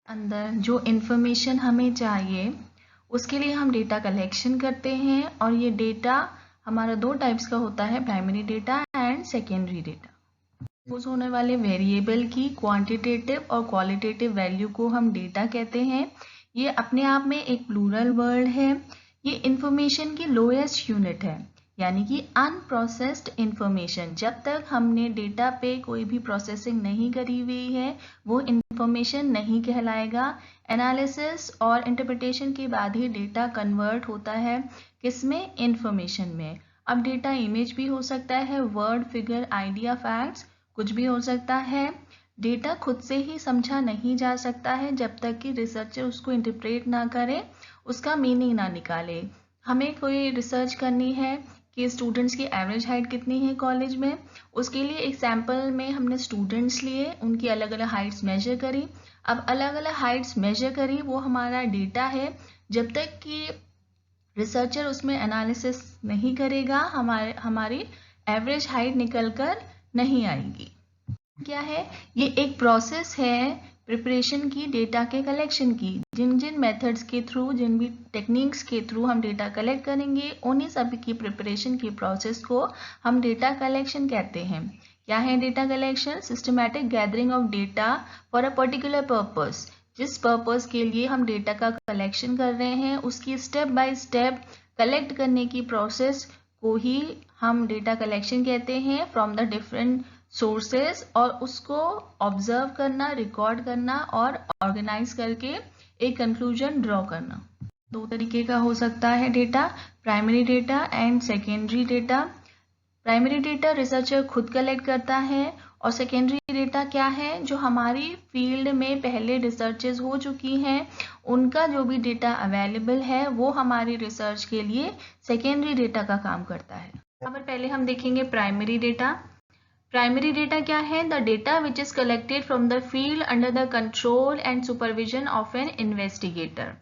अंदर जो इन्फॉर्मेशन हमें चाहिए उसके लिए हम डेटा कलेक्शन करते हैं और ये डेटा हमारा दो टाइप्स का होता है, primary data and secondary data. Use होने वाले वेरिएबल की क्वांटिटेटिव और क्वालिटेटिव वैल्यू को हम डेटा कहते हैं। ये अपने आप में एक प्लूरल वर्ड है। ये इंफॉर्मेशन की लोएस्ट यूनिट है, यानी कि अनप्रोसेस्ड इंफॉर्मेशन। जब तक हमने डेटा पे कोई भी प्रोसेसिंग नहीं करी हुई है वो इंफॉर्मेशन नहीं कहलाएगा। एनालिसिस और इंटरप्रिटेशन के बाद ही डेटा कन्वर्ट होता है किसमें, इंफॉर्मेशन में। अब डेटा इमेज भी हो सकता है, वर्ड, फिगर, आइडिया, फैक्ट्स, कुछ भी हो सकता है। डेटा खुद से ही समझा नहीं जा सकता है जब तक कि रिसर्चर उसको इंटरप्रेट ना करे, उसका मीनिंग ना निकाले। हमें कोई रिसर्च करनी है कि स्टूडेंट्स की एवरेज हाइट कितनी है कॉलेज में, उसके लिए एक सैम्पल में हमने स्टूडेंट्स लिए, उनकी अलग अलग हाइट्स मेजर करी। अब अलग अलग हाइट्स मेजर करी, वो हमारा डेटा है। जब तक कि रिसर्चर उसमें एनालिसिस नहीं करेगा हमारी एवरेज हाइट निकल कर नहीं आएगी। क्या है ये, एक प्रोसेस है प्रिपरेशन की, डेटा के कलेक्शन की। जिन जिन मेथड्स के थ्रू, जिन भी टेक्निक्स के थ्रू हम डेटा कलेक्ट करेंगे उन्हीं सभी की प्रिपरेशन की प्रोसेस को हम डेटा कलेक्शन कहते हैं। क्या है data collection? Systematic gathering of data for a particular purpose. जिस पर्पस के लिए हम डेटा का कलेक्शन कर रहे हैं उसकी स्टेप बाय स्टेप कलेक्ट करने की प्रोसेस को ही हम डेटा कलेक्शन कहते हैं फ्रॉम द डिफरेंट सोर्सेस, और उसको ऑब्जर्व करना, रिकॉर्ड करना और ऑर्गेनाइज करके एक कंक्लूजन ड्रॉ करना। दो तरीके का हो सकता है data, primary data and secondary data. Primary data researcher खुद कलेक्ट करता है और सेकेंडरी डेटा क्या है, जो हमारी फील्ड में पहले रिसर्चेस हो चुकी हैं उनका जो भी डेटा अवेलेबल है वो हमारी रिसर्च के लिए सेकेंडरी डेटा का काम करता है। यहाँ पर पहले हम देखेंगे प्राइमरी डेटा। प्राइमरी डेटा क्या है? The data which is collected from the field under the control and supervision of an investigator.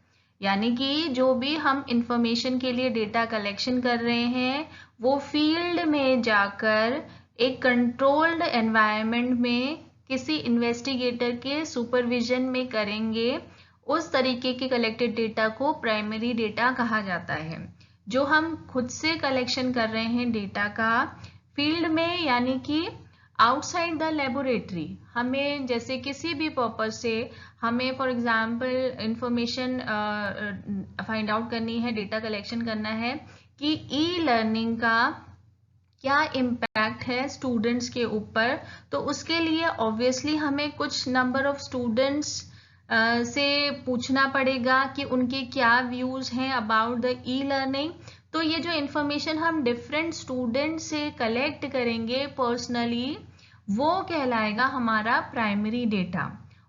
यानी कि जो भी हम इंफॉर्मेशन के लिए डेटा कलेक्शन कर रहे हैं वो फील्ड में जाकर एक कंट्रोल्ड एनवायरनमेंट में किसी इन्वेस्टिगेटर के सुपरविजन में करेंगे। उस तरीके के कलेक्टेड डेटा को प्राइमरी डेटा कहा जाता है। जो हम खुद से कलेक्शन कर रहे हैं डेटा का फील्ड में, यानी कि आउटसाइड द लेबोरेटरी, हमें जैसे किसी भी पर्पज से हमें for example information find out करनी है, डेटा कलेक्शन करना है कि ई लर्निंग का क्या इम्पैक्ट है स्टूडेंट्स के ऊपर, तो उसके लिए ऑब्वियसली हमें कुछ नंबर ऑफ स्टूडेंट्स से पूछना पड़ेगा कि उनके क्या व्यूज हैं अबाउट द ई लर्निंग। तो ये जो इन्फॉर्मेशन हम डिफरेंट स्टूडेंट से कलेक्ट करेंगे पर्सनली वो कहलाएगा हमारा प्राइमरी डेटा,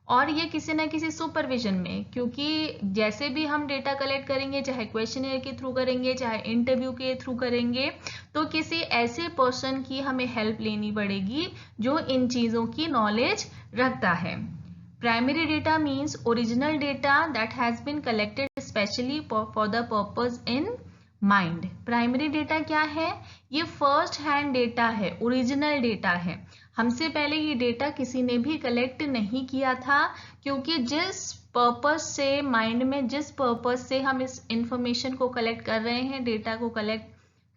और ये किसी न किसी सुपरविजन में, क्योंकि जैसे भी हम डेटा कलेक्ट करेंगे, चाहे क्वेश्चनर के थ्रू करेंगे चाहे इंटरव्यू के थ्रू करेंगे, तो किसी ऐसे पर्सन की हमें हेल्प लेनी पड़ेगी जो इन चीज़ों की नॉलेज रखता है। Primary data means original data that has been collected specially for the purpose in mind. Primary data क्या है? ये फर्स्ट हैंड डेटा है, ओरिजिनल डेटा है। हमसे पहले ये डेटा किसी ने भी कलेक्ट नहीं किया था, क्योंकि जिस पर्पस से माइंड में, जिस पर्पस से हम इस इंफॉर्मेशन को कलेक्ट कर रहे हैं, डेटा को कलेक्ट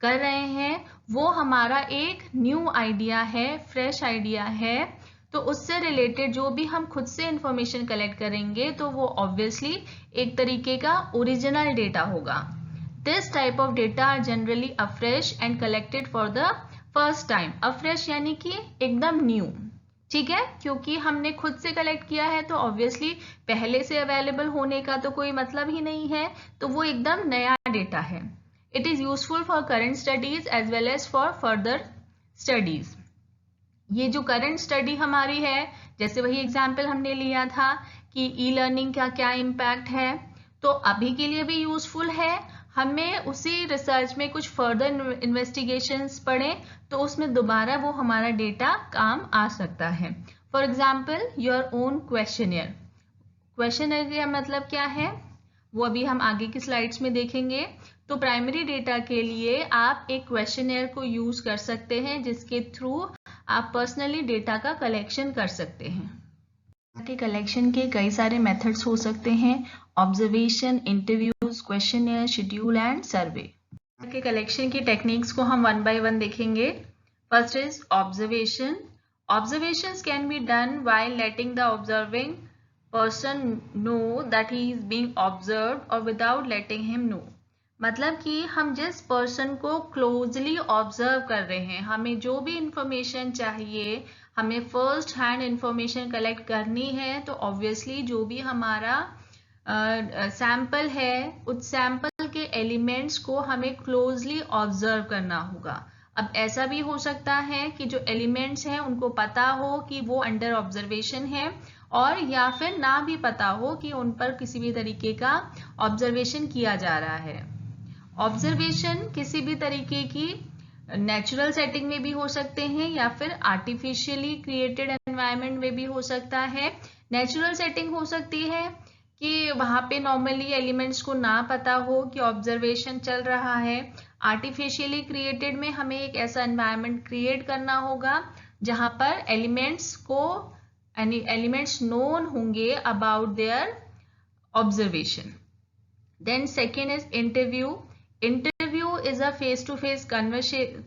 कर रहे हैं, वो हमारा एक न्यू आइडिया है, फ्रेश आइडिया है। तो उससे रिलेटेड जो भी हम खुद से इंफॉर्मेशन कलेक्ट करेंगे तो वो ऑब्वियसली एक तरीके का ओरिजिनल डेटा होगा। This type of data are generally afresh and collected for the first time. afresh यानी कि एकदम न्यू, ठीक है, क्योंकि हमने खुद से कलेक्ट किया है तो ऑब्वियसली पहले से अवेलेबल होने का तो कोई मतलब ही नहीं है, तो वो एकदम नया डेटा है। It is useful for current studies as well as for further studies. ये जो करंट स्टडी हमारी है, जैसे वही एग्जाम्पल हमने लिया था कि ई लर्निंग का क्या इम्पैक्ट है, तो अभी के लिए भी यूजफुल है। हमें उसी रिसर्च में कुछ फर्दर इन्वेस्टिगेशंस पढ़ें तो उसमें दोबारा वो हमारा डेटा काम आ सकता है। For example your own questionnaire. Questionnaire का मतलब क्या है वो अभी हम आगे की स्लाइड्स में देखेंगे। तो प्राइमरी डेटा के लिए आप एक क्वेश्चनियर को यूज कर सकते हैं जिसके थ्रू आप पर्सनली डेटा का कलेक्शन कर सकते हैं। के कलेक्शन के कई सारे मेथड्स हो सकते हैं, observation, interviews, questionnaire, schedule and survey. के कलेक्शन की टेक्निक्स को हम वन बाय वन देखेंगे। First is observation. Observations can be done while letting the observing person know that he is being observed और विदाउट लेटिंग हिम नो। मतलब कि हम जिस पर्सन को क्लोजली ऑब्जर्व कर रहे हैं, हमें जो भी इंफॉर्मेशन चाहिए, हमें फर्स्ट हैंड इंफॉर्मेशन कलेक्ट करनी है, तो ऑब्वियसली जो भी हमारा सैंपल है उस सैंपल के एलिमेंट्स को हमें क्लोजली ऑब्जर्व करना होगा। अब ऐसा भी हो सकता है कि जो एलिमेंट्स हैं उनको पता हो कि वो अंडर ऑब्जर्वेशन है, और या फिर ना भी पता हो कि उन पर किसी भी तरीके का ऑब्जर्वेशन किया जा रहा है। ऑब्जर्वेशन किसी भी तरीके की नेचुरल सेटिंग में भी हो सकते हैं या फिर आर्टिफिशियली क्रिएटेड एनवायरनमेंट में भी हो सकता है। नेचुरल सेटिंग हो सकती है कि वहां पे नॉर्मली एलिमेंट्स को ना पता हो कि ऑब्जर्वेशन चल रहा है। आर्टिफिशियली क्रिएटेड में हमें एक ऐसा एनवायरनमेंट क्रिएट करना होगा जहां पर एलिमेंट्स नोन होंगे about their observation. Then second is interview. Interview is a face-to-face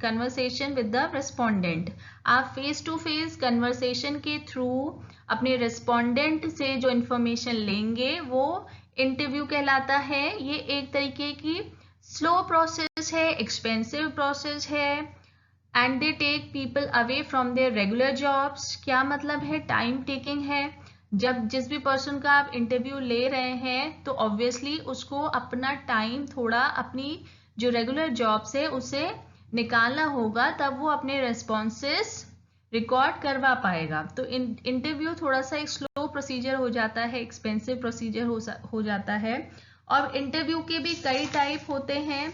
conversation with the respondent. आप face-to-face conversation के through अपने respondent से जो information लेंगे वो interview कहलाता है। ये एक तरीके की slow process है, expensive process है, and they take people away from their regular jobs. क्या मतलब है? time taking है। जब जिस भी पर्सन का आप इंटरव्यू ले रहे हैं तो ऑब्वियसली उसको अपना टाइम थोड़ा अपनी जो रेगुलर जॉब से उसे निकालना होगा, तब वो अपने रेस्पॉन्सेस रिकॉर्ड करवा पाएगा। तो इंटरव्यू थोड़ा सा एक स्लो प्रोसीजर हो जाता है, एक्सपेंसिव प्रोसीजर हो जाता है। और इंटरव्यू के भी कई टाइप होते हैं,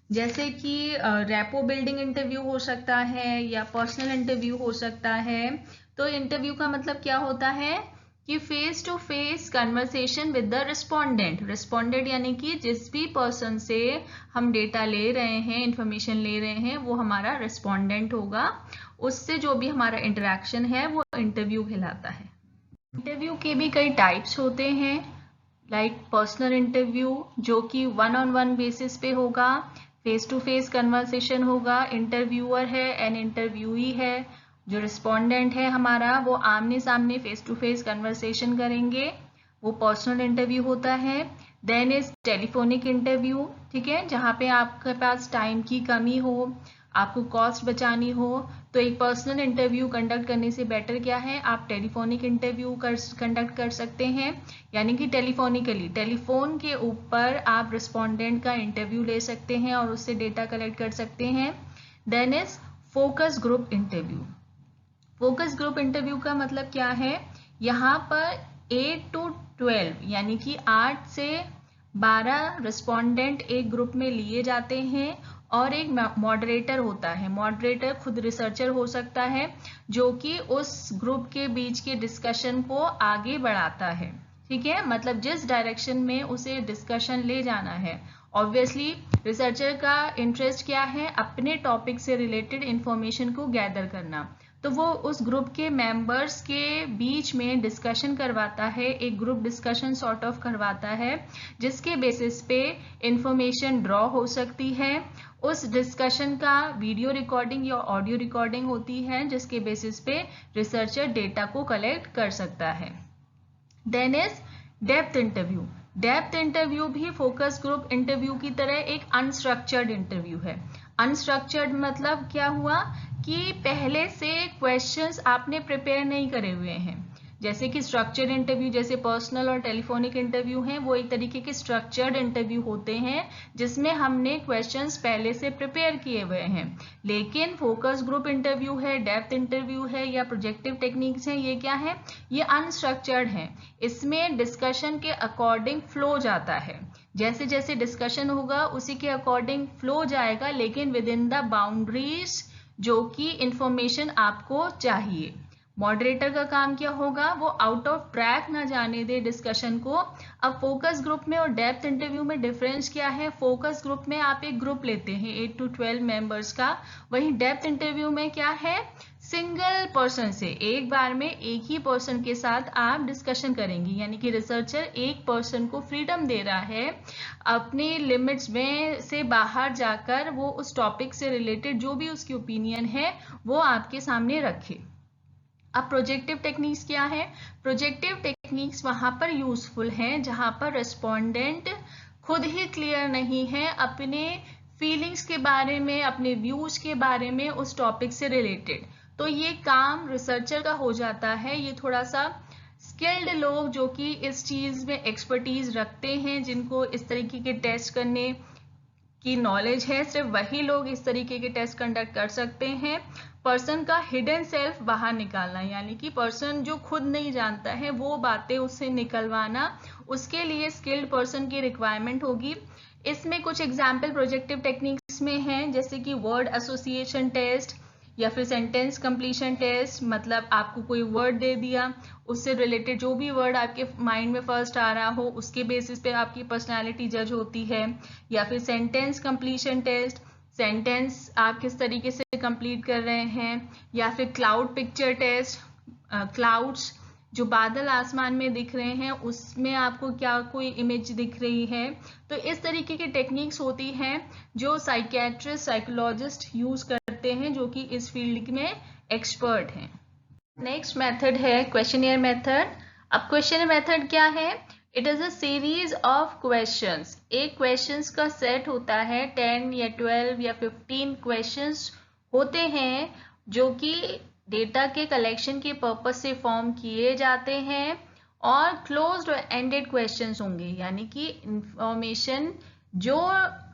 जैसे कि रैपो बिल्डिंग इंटरव्यू हो सकता है या पर्सनल इंटरव्यू हो सकता है। तो इंटरव्यू का मतलब क्या होता है कि face to face conversation with the respondent यानी कि जिस भी पर्सन से हम डेटा ले रहे हैं, इंफॉर्मेशन ले रहे हैं, वो हमारा रिस्पोंडेंट होगा। उससे जो भी हमारा इंटरेक्शन है वो इंटरव्यू कहलाता है। इंटरव्यू के भी कई टाइप्स होते हैं, लाइक पर्सनल इंटरव्यू जो कि वन ऑन वन बेसिस पे होगा, फेस टू फेस कन्वर्सेशन होगा, इंटरव्यूअर है एंड इंटरव्यूई है, जो रिस्पोंडेंट है हमारा वो आमने सामने फेस टू फेस कन्वर्सेशन करेंगे, वो पर्सनल इंटरव्यू होता है। देन इज टेलीफोनिक इंटरव्यू, ठीक है, जहाँ पे आपके पास टाइम की कमी हो, आपको कॉस्ट बचानी हो, तो एक पर्सनल इंटरव्यू कंडक्ट करने से बेटर क्या है, आप टेलीफोनिक इंटरव्यू कंडक्ट कर सकते हैं। यानी कि टेलीफोनिकली टेलीफोन के ऊपर आप रिस्पोंडेंट का इंटरव्यू ले सकते हैं और उससे डेटा कलेक्ट कर सकते हैं। Then is focus group interview. Focus group interview का मतलब क्या है, यहाँ पर 8 to 12 यानी कि 8 से 12 रिस्पोंडेंट एक ग्रुप में लिए जाते हैं और एक मॉडरेटर होता है। मॉडरेटर खुद रिसर्चर हो सकता है जो कि उस ग्रुप के बीच के डिस्कशन को आगे बढ़ाता है, ठीक है, मतलब जिस डायरेक्शन में उसे डिस्कशन ले जाना है। ऑब्वियसली रिसर्चर का इंटरेस्ट क्या है, अपने टॉपिक से रिलेटेड इंफॉर्मेशन को गैदर करना, तो वो उस ग्रुप के मेंबर्स के बीच में डिस्कशन करवाता है, एक ग्रुप डिस्कशन सॉर्ट ऑफ करवाता है, जिसके बेसिस पे इंफॉर्मेशन ड्रॉ हो सकती है। उस डिस्कशन का वीडियो रिकॉर्डिंग या ऑडियो रिकॉर्डिंग होती है, जिसके बेसिस पे रिसर्चर डेटा को कलेक्ट कर सकता है। Then is depth interview. Depth interview भी फोकस ग्रुप इंटरव्यू की तरह एक अनस्ट्रक्चर्ड इंटरव्यू है। अनस्ट्रक्चर्ड मतलब क्या हुआ कि पहले से क्वेश्चंस आपने प्रिपेयर नहीं करे हुए हैं। जैसे कि स्ट्रक्चर्ड इंटरव्यू, जैसे पर्सनल और टेलीफोनिक इंटरव्यू हैं, वो एक तरीके के स्ट्रक्चर्ड इंटरव्यू होते हैं जिसमें हमने क्वेश्चंस पहले से प्रिपेयर किए हुए हैं। लेकिन फोकस ग्रुप इंटरव्यू है, डेप्थ इंटरव्यू है या प्रोजेक्टिव टेक्निक्स हैं, ये क्या है, ये अनस्ट्रक्चर्ड है। इसमें डिस्कशन के अकॉर्डिंग फ्लो जाता है, जैसे जैसे डिस्कशन होगा उसी के अकॉर्डिंग फ्लो जाएगा, लेकिन विद इन द बाउंड्रीज जो कि इंफॉर्मेशन आपको चाहिए। मॉडरेटर का काम क्या होगा, वो आउट ऑफ ट्रैक ना जाने दे डिस्कशन को। अब फोकस ग्रुप में और डेप्थ इंटरव्यू में डिफरेंस क्या है, फोकस ग्रुप में आप एक ग्रुप लेते हैं 8 to 12 मेंबर्स का, वहीं डेप्थ इंटरव्यू में क्या है, सिंगल पर्सन से एक बार में एक ही पर्सन के साथ आप डिस्कशन करेंगे, यानी कि रिसर्चर एक पर्सन को फ्रीडम दे रहा है अपने लिमिट्स में से बाहर जाकर वो उस टॉपिक से रिलेटेड जो भी उसकी ओपिनियन है वो आपके सामने रखे। अब प्रोजेक्टिव टेक्निक्स क्या है, प्रोजेक्टिव टेक्निक्स वहां पर यूजफुल हैं जहां पर रेस्पोंडेंट खुद ही क्लियर नहीं है अपने फीलिंग्स के बारे में, अपने व्यूज के बारे में उस टॉपिक से रिलेटेड, तो ये काम रिसर्चर का हो जाता है। ये थोड़ा सा स्किल्ड लोग जो कि इस चीज में एक्सपर्टीज रखते हैं, जिनको इस तरीके के टेस्ट करने की नॉलेज है, सिर्फ वही लोग इस तरीके के टेस्ट कंडक्ट कर सकते हैं। पर्सन का हिडन सेल्फ बाहर निकालना, यानी कि पर्सन जो खुद नहीं जानता है वो बातें उससे निकलवाना, उसके लिए स्किल्ड पर्सन की रिक्वायरमेंट होगी। इसमें कुछ एग्जाम्पल प्रोजेक्टिव टेक्निक्स में हैं, जैसे कि वर्ड एसोसिएशन टेस्ट या फिर सेंटेंस कंप्लीशन टेस्ट, मतलब आपको कोई वर्ड दे दिया, उससे रिलेटेड जो भी वर्ड आपके माइंड में फर्स्ट आ रहा हो उसके बेसिस पे आपकी पर्सनालिटी जज होती है। या फिर सेंटेंस कंप्लीशन टेस्ट, सेंटेंस आप किस तरीके से कंप्लीट कर रहे हैं। या फिर क्लाउड पिक्चर टेस्ट, क्लाउड्स जो बादल आसमान में दिख रहे हैं उसमें आपको क्या कोई इमेज दिख रही है। तो इस तरीके की टेक्निक्स होती हैं जो साइकियाट्रिस्ट साइकोलॉजिस्ट यूज करते हैं, जो कि इस फील्ड में एक्सपर्ट हैं। नेक्स्ट मेथड है क्वेश्चनियर मेथड। अब क्वेश्चनियर मेथड क्या है, it is a series of questions. एक क्वेश्चंस का सेट होता है, 10 या 12 या 15 क्वेश्चंस होते हैं जो कि डेटा के कलेक्शन के पर्पस से फॉर्म किए जाते हैं, और क्लोज्ड एंडेड क्वेश्चंस होंगे, यानी कि इंफॉर्मेशन जो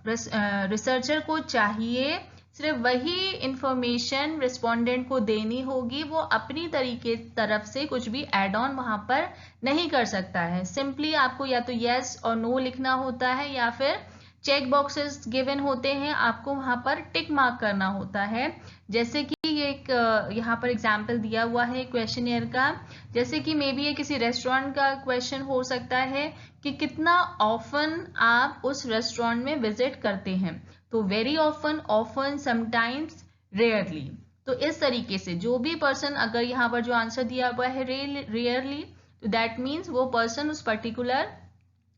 रिसर्चर को चाहिए सिर्फ वही इंफॉर्मेशन रिस्पोंडेंट को देनी होगी, वो अपनी तरीके तरफ से कुछ भी एड ऑन वहां पर नहीं कर सकता है। सिंपली आपको या तो यस और नो लिखना होता है, या फिर चेक बॉक्सेस गिवन होते हैं, आपको वहां पर टिक मार्क करना होता है। जैसे कि ये एक यहाँ पर एग्जाम्पल दिया हुआ है क्वेश्चनियर का, जैसे कि मे बी ये किसी रेस्टोरेंट का क्वेश्चन हो सकता है कि कितना ऑफन आप उस रेस्टोरेंट में विजिट करते हैं, तो very often, often, sometimes, rarely. तो इस तरीके से जो भी पर्सन, अगर यहाँ पर जो आंसर दिया हुआ है रेयरली, तो दैट मीन्स वो पर्सन उस पर्टिकुलर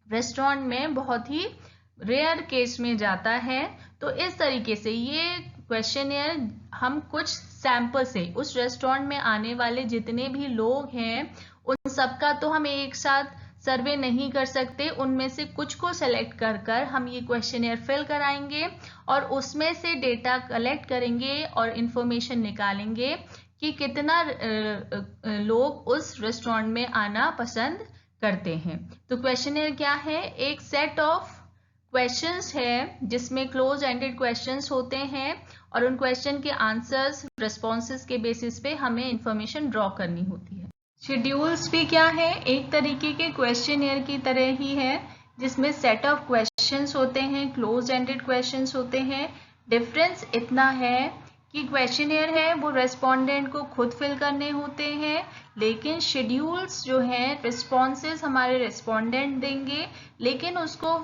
रेस्टोरेंट में बहुत ही रेयर केस में जाता है। तो इस तरीके से ये क्वेश्चनियर हम कुछ सैंपल से उस रेस्टोरेंट में आने वाले जितने भी लोग हैं उन सबका तो हम एक साथ सर्वे नहीं कर सकते, उनमें से कुछ को सेलेक्ट कर कर हम ये क्वेश्चनियर फिल कराएंगे और उसमें से डेटा कलेक्ट करेंगे और इंफॉर्मेशन निकालेंगे कि कितना लोग उस रेस्टोरेंट में आना पसंद करते हैं। तो क्वेश्चनियर क्या है, एक सेट ऑफ क्वेश्चंस है जिसमें क्लोज एंडेड क्वेश्चंस होते हैं, और उन क्वेश्चन के आंसर्स रिस्पॉन्सेस के बेसिस पे हमें इंफॉर्मेशन ड्रॉ करनी होती है। शेड्यूल्स भी क्या है, एक तरीके के क्वेश्चनियर की तरह ही है, जिसमें सेट ऑफ क्वेश्चंस होते हैं, क्लोज एंडेड क्वेश्चंस होते हैं। डिफरेंस इतना है कि क्वेश्चनियर है वो रेस्पोंडेंट को खुद फिल करने होते हैं, लेकिन शेड्यूल्स जो हैं रिस्पॉन्सेस हमारे रेस्पोंडेंट देंगे, लेकिन उसको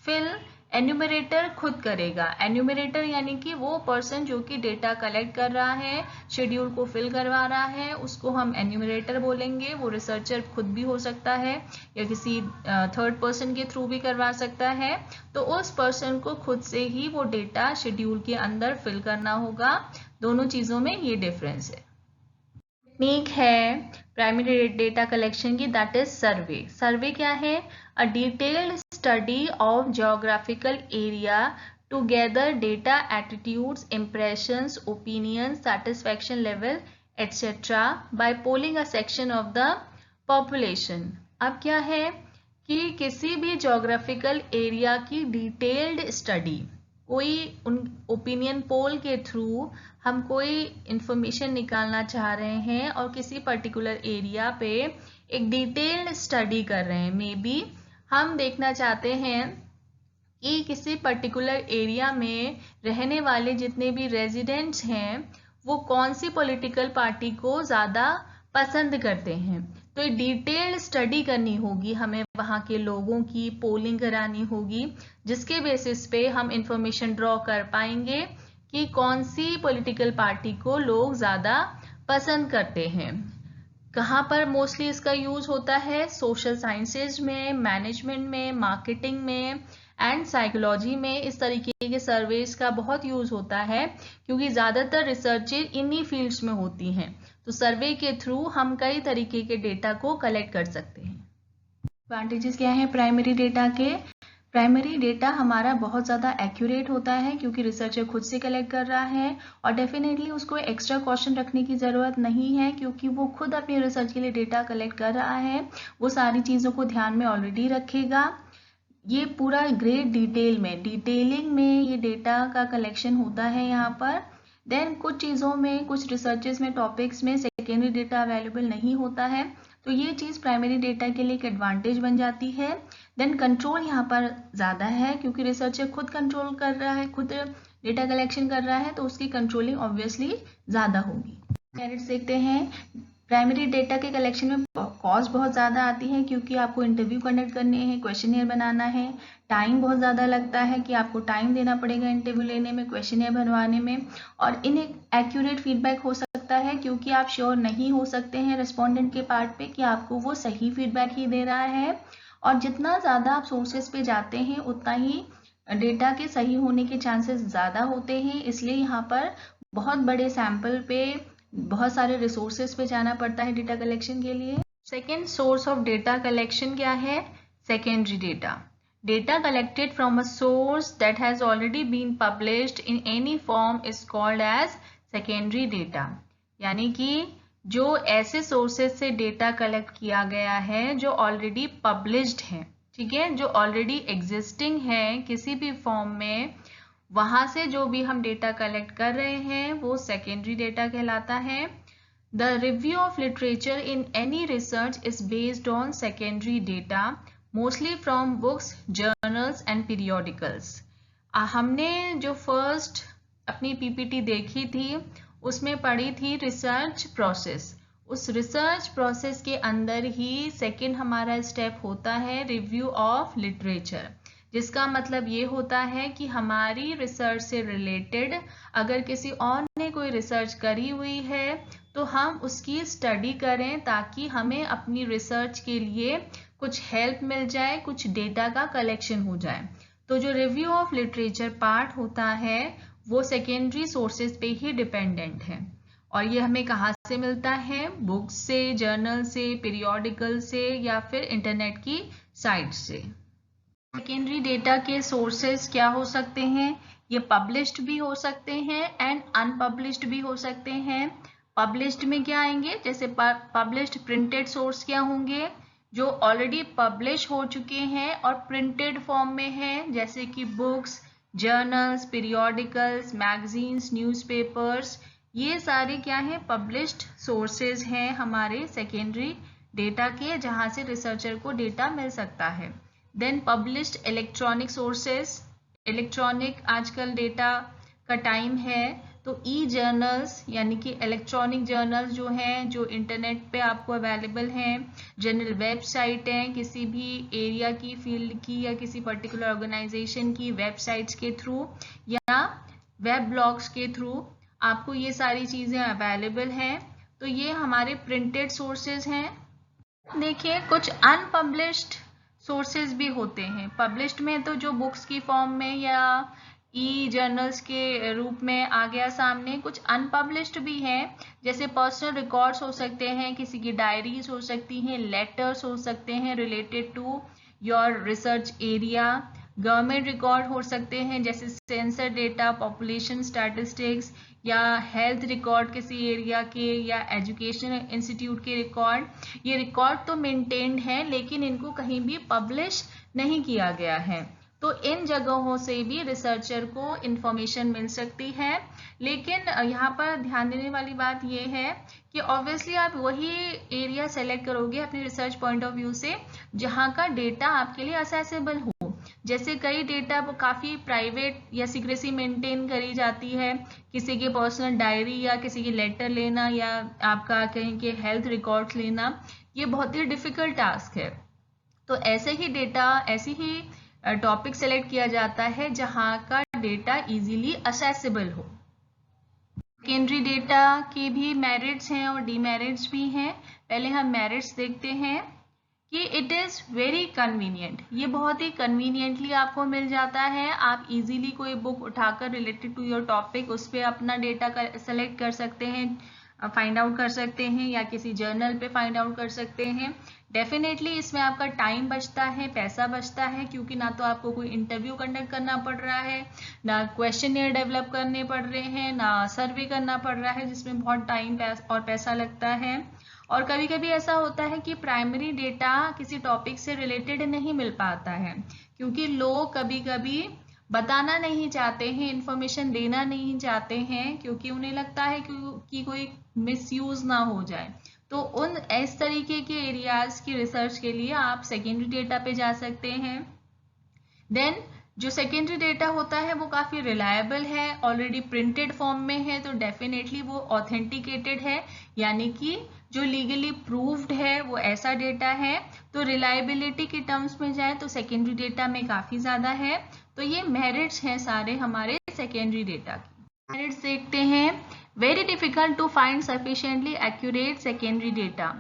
फिल एन्यूमरेटर खुद करेगा। एन्यूमरेटर यानी कि वो पर्सन जो कि डेटा कलेक्ट कर रहा है, शेड्यूल को फिल करवा रहा है, उसको हम एन्यूमरेटर बोलेंगे। वो रिसर्चर खुद भी हो सकता है या किसी थर्ड पर्सन के थ्रू भी करवा सकता है। तो उस पर्सन को खुद से ही वो डेटा शेड्यूल के अंदर फिल करना होगा। दोनों चीजों में ये डिफरेंस है। टेक्निक है प्राइमरी डेटा कलेक्शन की, दैट इज सर्वे। सर्वे क्या है, a detailed study of geographical area to gather data, attitudes, impressions, opinions, satisfaction level, etc. by polling a section of the population. अब क्या है कि किसी भी geographical area की डिटेल्ड स्टडी, कोई ओपिनियन पोल के थ्रू हम कोई इंफॉर्मेशन निकालना चाह रहे हैं और किसी पर्टिकुलर एरिया पे एक डिटेल्ड स्टडी कर रहे हैं। मे बी हम देखना चाहते हैं कि किसी पर्टिकुलर एरिया में रहने वाले जितने भी रेजिडेंट्स हैं वो कौन सी पॉलिटिकल पार्टी को ज़्यादा पसंद करते हैं। तो डिटेल्ड स्टडी करनी होगी हमें, वहाँ के लोगों की पोलिंग करानी होगी, जिसके बेसिस पे हम इंफॉर्मेशन ड्रॉ कर पाएंगे कि कौन सी पॉलिटिकल पार्टी को लोग ज़्यादा पसंद करते हैं। कहाँ पर मोस्टली इसका यूज होता है? सोशल साइंसेज में, मैनेजमेंट में, मार्केटिंग में एंड साइकोलॉजी में इस तरीके के सर्वेस का बहुत यूज होता है, क्योंकि ज़्यादातर रिसर्चेज इन्हीं फील्ड्स में होती हैं। तो सर्वे के थ्रू हम कई तरीके के डेटा को कलेक्ट कर सकते हैं। एडवांटेजेस क्या है प्राइमरी डेटा के? प्राइमरी डेटा हमारा बहुत ज़्यादा एक्यूरेट होता है, क्योंकि रिसर्चर खुद से कलेक्ट कर रहा है, और डेफिनेटली उसको एक्स्ट्रा कॉशन रखने की ज़रूरत नहीं है, क्योंकि वो खुद अपनी रिसर्च के लिए डेटा कलेक्ट कर रहा है, वो सारी चीज़ों को ध्यान में ऑलरेडी रखेगा। ये पूरा ग्रेट डिटेलिंग में ये डेटा का कलेक्शन होता है यहाँ पर। देन कुछ चीज़ों में, कुछ रिसर्चेस में, टॉपिक्स में सेकेंडरी डेटा अवेलेबल नहीं होता है, तो ये चीज़ प्राइमरी डेटा के लिए एक एडवांटेज बन जाती है। देन कंट्रोल यहाँ पर ज़्यादा है, क्योंकि रिसर्चर खुद कंट्रोल कर रहा है, खुद डेटा कलेक्शन कर रहा है, तो उसकी कंट्रोलिंग ऑब्वियसली ज़्यादा होगी। मेरिट्स देखते हैं। प्राइमरी डेटा के कलेक्शन में कॉस्ट बहुत ज़्यादा आती है, क्योंकि आपको इंटरव्यू कंडक्ट करने हैं, क्वेश्चनियर बनाना है, टाइम बहुत ज़्यादा लगता है कि आपको टाइम देना पड़ेगा इंटरव्यू लेने में, क्वेश्चनियर बनवाने में, और इनएक्यूरेट फीडबैक हो सकता है, क्योंकि आप श्योर नहीं हो सकते हैं रिस्पोंडेंट के पार्ट पे कि आपको वो सही फीडबैक ही दे रहा है। और जितना ज़्यादा आप सोर्सेज पे जाते हैं, उतना ही डेटा के सही होने के चांसेस ज़्यादा होते हैं, इसलिए यहाँ पर बहुत बड़े सैंपल पे बहुत सारे रिसोर्सेज पे जाना पड़ता है डेटा कलेक्शन के लिए। Second source of data collection क्या है? Secondary data. Data collected from a source that has already been published in any form is called as secondary data. यानी कि जो ऐसे सोर्सेज से डेटा कलेक्ट किया गया है जो ऑलरेडी पब्लिश्ड है, ठीक है, जो ऑलरेडी एग्जिस्टिंग है किसी भी फॉर्म में, वहां से जो भी हम डेटा कलेक्ट कर रहे हैं वो सेकेंडरी डेटा कहलाता है। The review of literature in any research is based on secondary data, mostly from books, journals and periodicals. हमने जो फर्स्ट अपनी पीपीटी देखी थी उसमें पढ़ी थी रिसर्च प्रोसेस। उस रिसर्च प्रोसेस के अंदर ही सेकेंड हमारा स्टेप होता है रिव्यू ऑफ लिटरेचर, जिसका मतलब ये होता है कि हमारी रिसर्च से रिलेटेड अगर किसी और ने कोई रिसर्च करी हुई है तो हम उसकी स्टडी करें, ताकि हमें अपनी रिसर्च के लिए कुछ हेल्प मिल जाए, कुछ डेटा का कलेक्शन हो जाए। तो जो रिव्यू ऑफ लिटरेचर पार्ट होता है वो सेकेंडरी सोर्सेज पे ही डिपेंडेंट है, और ये हमें कहाँ से मिलता है? बुक्स से, जर्नल से, पीरियोडिकल से, या फिर इंटरनेट की साइट से। सेकेंडरी डेटा के सोर्सेज क्या हो सकते हैं? ये पब्लिश्ड भी हो सकते हैं एंड अनपब्लिश्ड भी हो सकते हैं। पब्लिश्ड में क्या आएंगे? जैसे पब्लिश्ड प्रिंटेड सोर्स क्या होंगे? जो ऑलरेडी पब्लिश हो चुके हैं और प्रिंटेड फॉर्म में है, जैसे कि books, journals, periodicals, magazines, newspapers, ये सारे क्या है? पब्लिश्ड सोर्सेज हैं हमारे सेकेंडरी डेटा के, जहाँ से रिसर्चर को डेटा मिल सकता है। Then published electronic sources, electronic आजकल डेटा का टाइम है, तो ई जर्नल्स यानी कि इलेक्ट्रॉनिक जर्नल्स जो हैं, जो इंटरनेट पे आपको अवेलेबल हैं, जनरल वेबसाइट हैं किसी भी एरिया की, फील्ड की, या किसी पर्टिकुलर ऑर्गेनाइजेशन की वेबसाइट्स के थ्रू या वेब ब्लॉग्स के थ्रू आपको ये सारी चीज़ें अवेलेबल हैं। तो ये हमारे प्रिंटेड सोर्सेज हैं। देखिए कुछ अनपब्लिश्ड सोर्सेज भी होते हैं। पब्लिश्ड में तो जो बुक्स की फॉर्म में या ई जर्नल्स के रूप में आ गया सामने, कुछ अनपब्लिश्ड भी हैं, जैसे पर्सनल रिकॉर्ड्स हो सकते हैं, किसी की डायरीज हो सकती हैं, लेटर्स हो सकते हैं related to your research area, government record हो सकते हैं जैसे सेंसर डेटा, पॉपुलेशन स्टैटिस्टिक्स, या हेल्थ रिकॉर्ड किसी एरिया के, या एजुकेशन इंस्टीट्यूट के रिकॉर्ड। ये रिकॉर्ड तो मेंटेन्ड है लेकिन इनको कहीं भी पब्लिश नहीं किया गया है, तो इन जगहों से भी रिसर्चर को इंफॉर्मेशन मिल सकती है। लेकिन यहाँ पर ध्यान देने वाली बात ये है कि ऑब्वियसली आप वही एरिया सेलेक्ट करोगे अपने रिसर्च पॉइंट ऑफ व्यू से जहाँ का डेटा आपके लिए असेसेबल हो। जैसे कई डेटा वो काफ़ी प्राइवेट या सीक्रेसी मेंटेन करी जाती है, किसी की पर्सनल डायरी या किसी की लेटर लेना या आपका कहीं के हेल्थ रिकॉर्ड्स लेना, ये बहुत ही डिफिकल्ट टास्क है। तो ऐसे ही डेटा, ऐसी ही टॉपिक सेलेक्ट किया जाता है जहाँ का डेटा इजीली असेसिबल हो। सेकेंडरी डेटा के भी मेरिट्स हैं और डीमेरिट्स भी हैं। पहले हम मेरिट्स देखते हैं कि इट इज़ वेरी कन्वीनियंट, ये बहुत ही कन्वीनियंटली आपको मिल जाता है। आप इजीली कोई बुक उठाकर रिलेटेड टू योर टॉपिक उस पर अपना डेटा सेलेक्ट कर सकते हैं, फाइंड आउट कर सकते हैं, या किसी जर्नल पे फाइंड आउट कर सकते हैं। डेफिनेटली इसमें आपका टाइम बचता है, पैसा बचता है, क्योंकि ना तो आपको कोई इंटरव्यू कंडक्ट करना पड़ रहा है, ना क्वेश्चनियर डेवलप करने पड़ रहे हैं, ना सर्वे करना पड़ रहा है जिसमें बहुत टाइम और पैसा लगता है। और कभी कभी ऐसा होता है कि प्राइमरी डेटा किसी टॉपिक से रिलेटेड नहीं मिल पाता है, क्योंकि लोग कभी कभी बताना नहीं चाहते हैं, इंफॉर्मेशन देना नहीं चाहते हैं, क्योंकि उन्हें लगता है कि कोई मिसयूज ना हो जाए। तो उन इस तरीके के एरियाज की रिसर्च के लिए आप सेकेंडरी डेटा पे जा सकते हैं। देन जो सेकेंडरी डेटा होता है वो काफ़ी रिलायबल है, ऑलरेडी प्रिंटेड फॉर्म में है, तो डेफिनेटली वो ऑथेंटिकेटेड है, यानी कि जो लीगली प्रूव्ड है वो ऐसा डेटा है। तो रिलायबिलिटी के टर्म्स में जाए तो सेकेंडरी डेटा में काफ़ी ज़्यादा है। तो ये मेरिट्स हैं सारे हमारे सेकेंडरी डेटा की। मेरिट्स देखते हैं। Very difficult to find sufficiently accurate secondary data.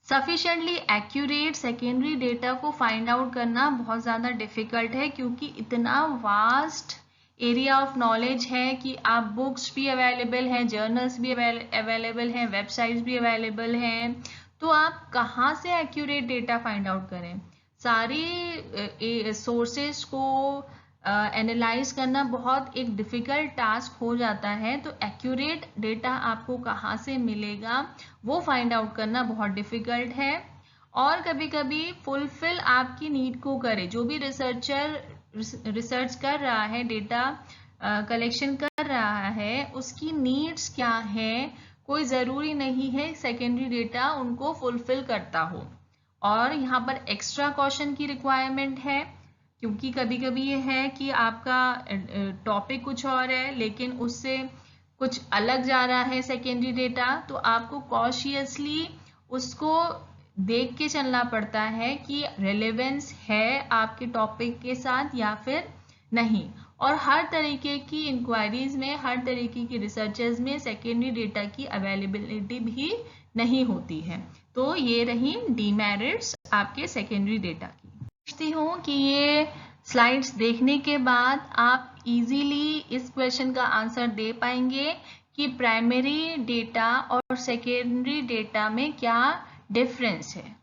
Sufficiently accurate secondary data को फाइंड आउट करना बहुत ज़्यादा डिफिकल्ट है, क्योंकि इतना वास्ट एरिया ऑफ नॉलेज है कि आप बुक्स भी अवेलेबल हैं, जर्नल्स भी अवेलेबल हैं, वेबसाइट्स भी अवेलेबल हैं, तो आप कहाँ से एक्यूरेट डेटा फाइंड आउट करें। सारी सोर्सेज को एनालाइज करना बहुत एक डिफ़िकल्ट टास्क हो जाता है। तो एक्यूरेट डेटा आपको कहाँ से मिलेगा वो फाइंड आउट करना बहुत डिफ़िकल्ट है। और कभी कभी फुलफिल आपकी नीड को करे, जो भी रिसर्चर रिसर्च कर रहा है, डेटा कलेक्शन कर रहा है, उसकी नीड्स क्या है, कोई ज़रूरी नहीं है सेकेंडरी डेटा उनको फुलफिल करता हो। और यहाँ पर एक्स्ट्रा कॉशन की रिक्वायरमेंट है, क्योंकि कभी कभी ये है कि आपका टॉपिक कुछ और है लेकिन उससे कुछ अलग जा रहा है सेकेंडरी डेटा, तो आपको कॉशियसली उसको देख के चलना पड़ता है कि रेलेवेंस है आपके टॉपिक के साथ या फिर नहीं। और हर तरीके की इंक्वायरीज में, हर तरीके की रिसर्चेज में सेकेंडरी डेटा की अवेलेबिलिटी भी नहीं होती है। तो ये रही डीमेरिट्स आपके सेकेंडरी डेटा की। समझती हूँ कि ये स्लाइड्स देखने के बाद आप इजीली इस क्वेश्चन का आंसर दे पाएंगे कि प्राइमरी डेटा और सेकेंडरी डेटा में क्या डिफरेंस है।